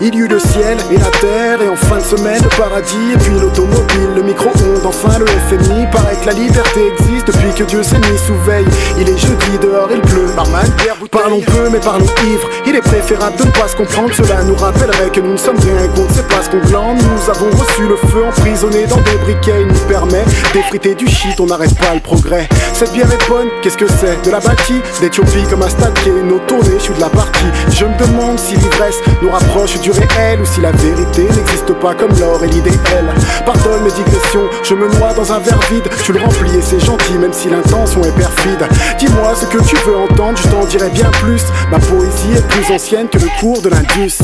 Il y eut le ciel et la terre, et en fin de semaine le paradis, et puis l'automobile, le micro-ondes, enfin le FMI. Paraît que la liberté existe depuis que Dieu s'est mis sous veille. Il est jeudi, dehors il pleut, barman, bière, bouteille. Parlons peu mais parlons ivre, il est préférable de ne pas se comprendre. Cela nous rappellerait que nous ne sommes rien contre, c'est pas ce qu'on glande. Nous avons reçu le feu emprisonné dans des briquets. Il nous permet d'effriter du shit, on n'arrête pas le progrès. Cette bière est bonne, qu'est-ce que c'est? De la bâtie, d'Éthiopie comme à Staké, nos tournées, je suis de la partie. Je me demande si l'ivresse nous rapproche du réel, ou si la vérité n'existe pas comme l'or et l'idéal. Pardonne mes digressions, je me noie dans un verre vide. Tu le remplis et c'est gentil même si l'intention est perfide. Dis-moi ce que tu veux entendre, je t'en dirai bien plus. Ma poésie est plus ancienne que le cours de l'Indus.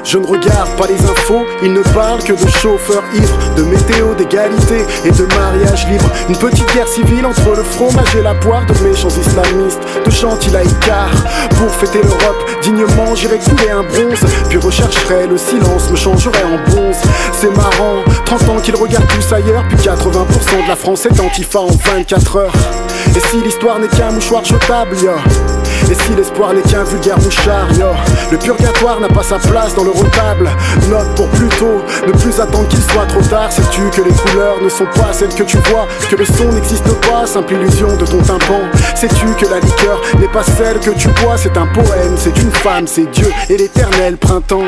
Je ne regarde pas les infos, ils ne parlent que de chauffeurs ivres, de météo, d'égalité et de mariage libre. Une petite guerre civile entre le fromage et la poire, de méchants islamistes, de gentils laïcards. Pour fêter l'Europe, dignement j'irai couler un bronze, puis rechercherai le silence, me changerai en bronze. C'est marrant, 30 ans qu'ils regardent tous ailleurs, puis 80% de la France est antifa en 24 heures. Et si l'histoire n'est qu'un mouchoir jetable, yo, et si l'espoir n'est qu'un vulgaire mouchard, yo, le purgatoire n'a pas sa place dans le retable. Note pour plus tôt, ne plus attendre qu'il soit trop tard. Sais-tu que les couleurs ne sont pas celles que tu vois, que le son n'existe pas, simple illusion de ton tympan. Sais-tu que la liqueur n'est pas celle que tu bois, c'est un poème, c'est une femme, c'est Dieu et l'éternel printemps.